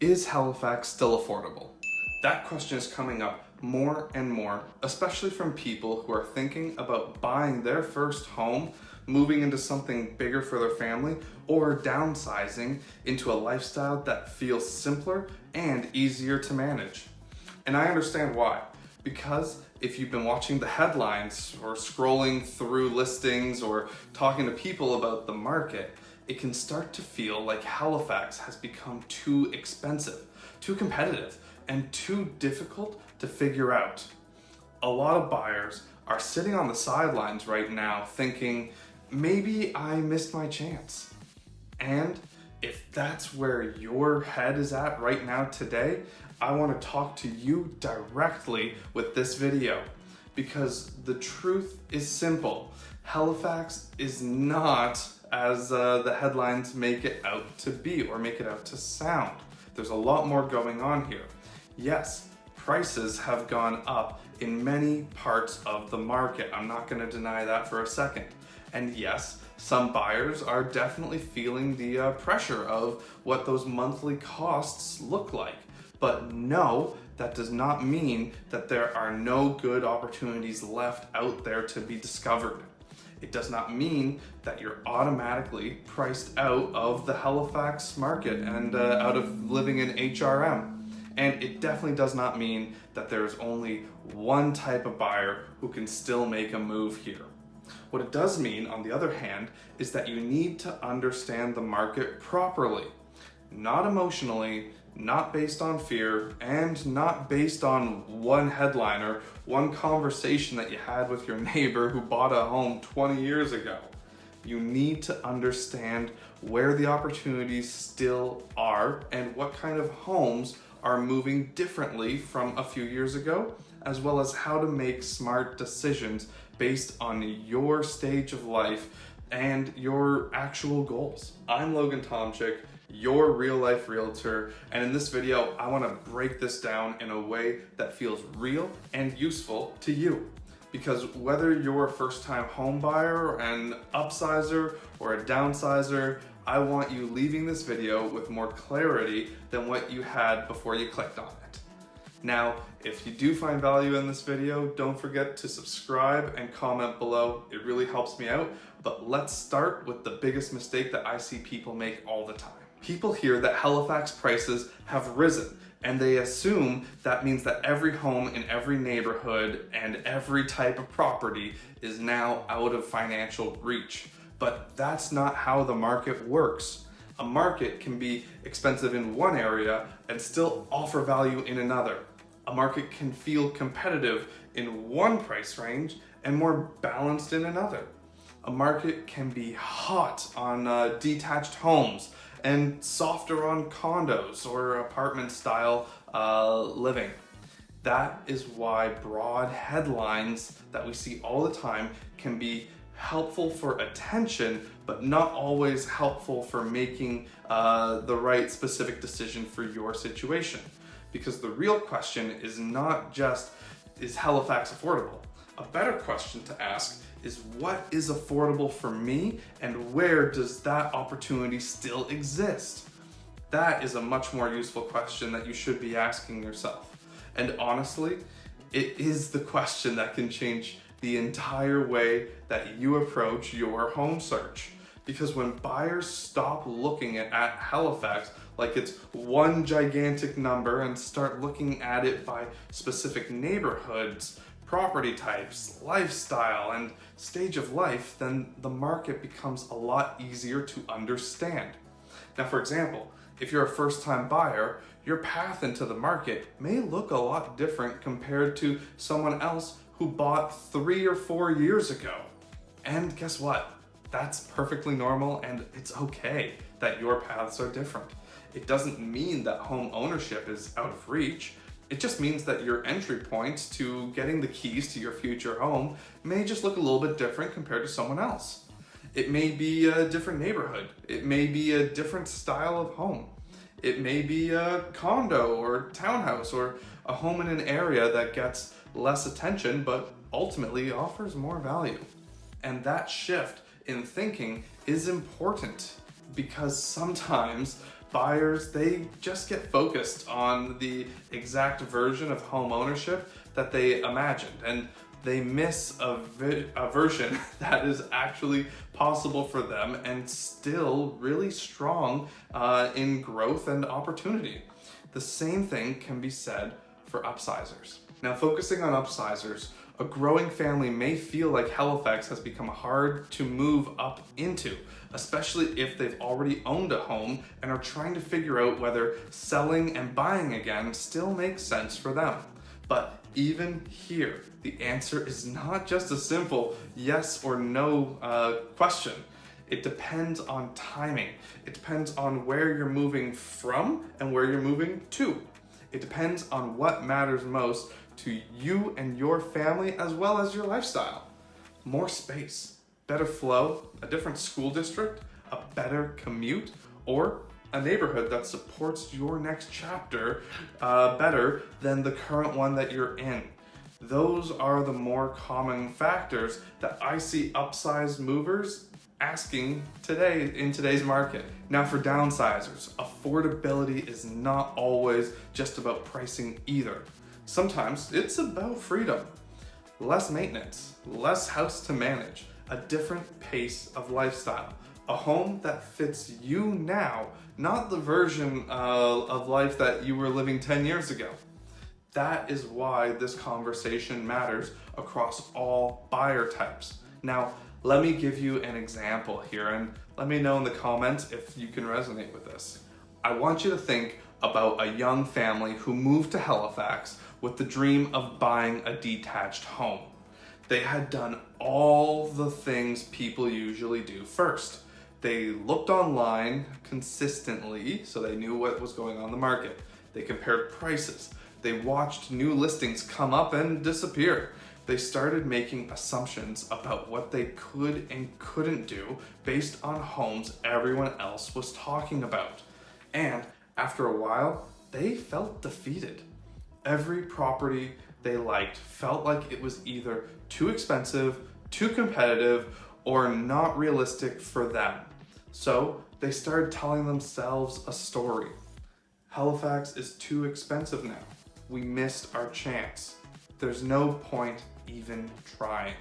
Is Halifax still affordable? That question is coming up more and more, especially from people who are thinking about buying their first home, moving into something bigger for their family, or downsizing into a lifestyle that feels simpler and easier to manage. And I understand why. Because if you've been watching the headlines or scrolling through listings or talking to people about the market, it can start to feel like Halifax has become too expensive, too competitive, and too difficult to figure out. A lot of buyers are sitting on the sidelines right now thinking, maybe I missed my chance. And if that's where your head is at right now today, I want to talk to you directly with this video, because the truth is simple. Halifax is not as the headlines make it out to be or make it out to sound. There's a lot more going on here. Yes, prices have gone up in many parts of the market. I'm not going to deny that for a second. And yes, some buyers are definitely feeling the pressure of what those monthly costs look like. But no, that does not mean that there are no good opportunities left out there to be discovered. It does not mean that you're automatically priced out of the Halifax market and out of living in HRM. And it definitely does not mean that there's only one type of buyer who can still make a move here. What it does mean, on the other hand, is that you need to understand the market properly, not emotionally, not based on fear, and not based on one headline or one conversation that you had with your neighbor who bought a home 20 years ago. You need to understand where the opportunities still are and what kind of homes are moving differently from a few years ago, as well as how to make smart decisions based on your stage of life and your actual goals. I'm Logan Tomczyk, your real life realtor, and in this video I want to break this down in a way that feels real and useful to you. Because whether you're a first-time home buyer, an upsizer, or a downsizer, I want you leaving this video with more clarity than what you had before you clicked on it. Now, if you do find value in this video, don't forget to subscribe and comment below. It really helps me out. But let's start with the biggest mistake that I see people make all the time. People hear that Halifax prices have risen, and they assume that means that every home in every neighborhood and every type of property is now out of financial reach. But that's not how the market works. A market can be expensive in one area and still offer value in another. A market can feel competitive in one price range and more balanced in another. A market can be hot on detached homes and softer on condos or apartment style living. That is why broad headlines that we see all the time can be helpful for attention, but not always helpful for making the right specific decision for your situation. Because the real question is not just, is Halifax affordable? A better question to ask is, what is affordable for me and where does that opportunity still exist? That is a much more useful question that you should be asking yourself. And honestly, it is the question that can change the entire way that you approach your home search. Because when buyers stop looking at Halifax like it's one gigantic number and start looking at it by specific neighborhoods, property types, lifestyle, and stage of life, then the market becomes a lot easier to understand. Now, for example, if you're a first-time buyer, your path into the market may look a lot different compared to someone else who bought 3 or 4 years ago. And guess what? That's perfectly normal, and it's okay that your paths are different. It doesn't mean that home ownership is out of reach. It just means that your entry point to getting the keys to your future home may just look a little bit different compared to someone else. It may be a different neighborhood. It may be a different style of home. It may be a condo or townhouse or a home in an area that gets less attention but ultimately offers more value. And that shift in thinking is important, because sometimes buyers, they just get focused on the exact version of home ownership that they imagined, and they miss a version that is actually possible for them and still really strong in growth and opportunity. The same thing can be said for upsizers. Now, focusing on upsizers, a growing family may feel like Halifax has become hard to move up into, especially if they've already owned a home and are trying to figure out whether selling and buying again still makes sense for them. But even here, the answer is not just a simple yes or no question. It depends on timing. It depends on where you're moving from and where you're moving to. It depends on what matters most to you and your family, as well as your lifestyle. More space, better flow, a different school district, a better commute, or a neighborhood that supports your next chapter better than the current one that you're in. Those are the more common factors that I see upsized movers asking today in today's market. Now, for downsizers, affordability is not always just about pricing either. Sometimes it's about freedom, less maintenance, less house to manage, a different pace of lifestyle, a home that fits you now, not the version of life that you were living 10 years ago. That is why this conversation matters across all buyer types. Now, let me give you an example here, and let me know in the comments if you can resonate with this. I want you to think about a young family who moved to Halifax with the dream of buying a detached home. They had done all the things people usually do first. They looked online consistently so they knew what was going on in the market. They compared prices. They watched new listings come up and disappear. They started making assumptions about what they could and couldn't do based on homes everyone else was talking about. And after a while, they felt defeated. Every property they liked felt like it was either too expensive, too competitive, or not realistic for them. So they started telling themselves a story. Halifax is too expensive now. We missed our chance. There's no point even trying.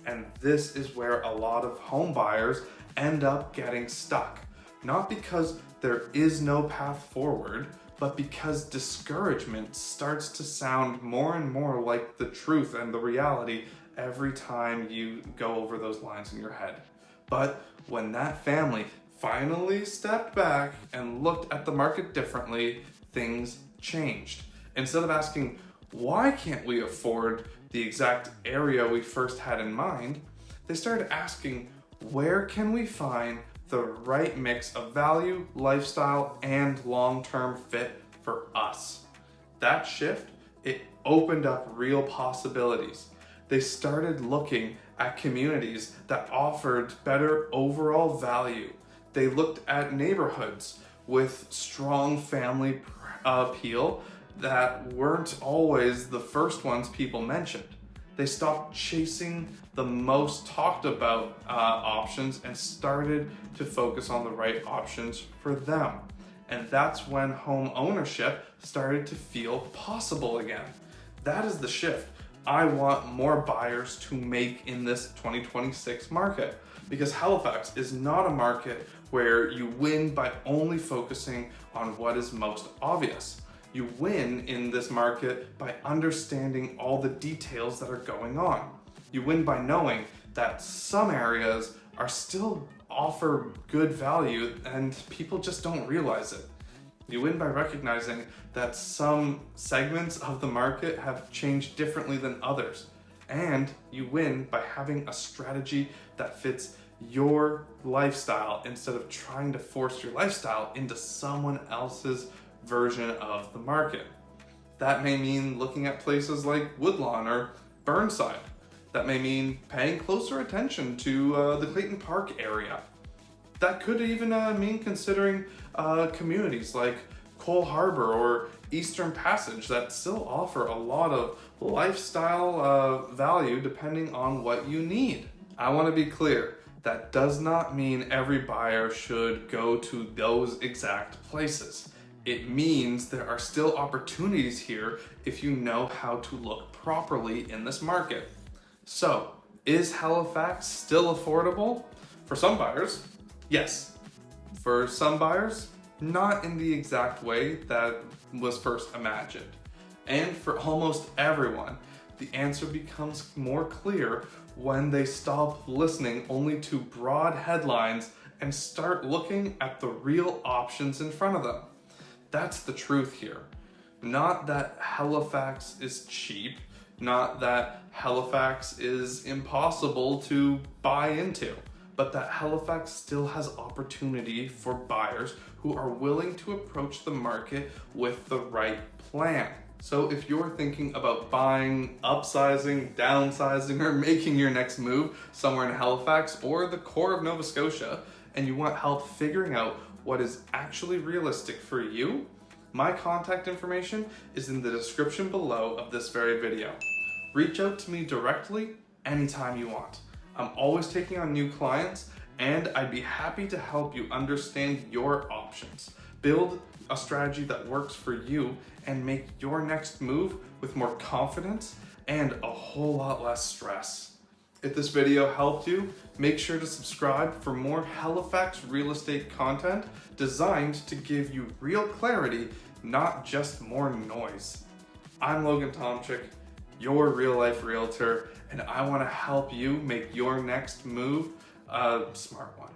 And this is where a lot of home buyers end up getting stuck. Not because there is no path forward, but because discouragement starts to sound more and more like the truth and the reality every time you go over those lines in your head. But when that family finally stepped back and looked at the market differently, things changed. Instead of asking, why can't we afford the exact area we first had in mind, they started asking, where can we find the right mix of value, lifestyle, and long-term fit for us? That shift, it opened up real possibilities. They started looking at communities that offered better overall value. They looked at neighborhoods with strong family appeal that weren't always the first ones people mentioned. They stopped chasing the most talked about options and started to focus on the right options for them. And that's when home ownership started to feel possible again. That is the shift I want more buyers to make in this 2026 market, because Halifax is not a market where you win by only focusing on what is most obvious. You win in this market by understanding all the details that are going on. You win by knowing that some areas are still offer good value and people just don't realize it. You win by recognizing that some segments of the market have changed differently than others. And you win by having a strategy that fits your lifestyle instead of trying to force your lifestyle into someone else's version of the market. That may mean looking at places like Woodlawn or Burnside. That may mean paying closer attention to the Clayton Park area. That could even mean considering communities like Cole Harbor or Eastern Passage that still offer a lot of lifestyle value depending on what you need. I want to be clear That does not mean every buyer should go to those exact places. It means there are still opportunities here if you know how to look properly in this market. So, is Halifax still affordable? For some buyers, yes. For some buyers, not in the exact way that was first imagined. And for almost everyone, the answer becomes more clear when they stop listening only to broad headlines and start looking at the real options in front of them. That's the truth here. Not that Halifax is cheap, not that Halifax is impossible to buy into, but that Halifax still has opportunity for buyers who are willing to approach the market with the right plan. So if you're thinking about buying, upsizing, downsizing, or making your next move somewhere in Halifax or the core of Nova Scotia, and you want help figuring out what is actually realistic for you, my contact information is in the description below of this very video. Reach out to me directly anytime you want. I'm always taking on new clients, and I'd be happy to help you understand your options, build a strategy that works for you, and make your next move with more confidence and a whole lot less stress. If this video helped you, make sure to subscribe for more Halifax real estate content designed to give you real clarity, not just more noise. I'm Logan Tomczyk, your real life realtor, and I want to help you make your next move a smart one.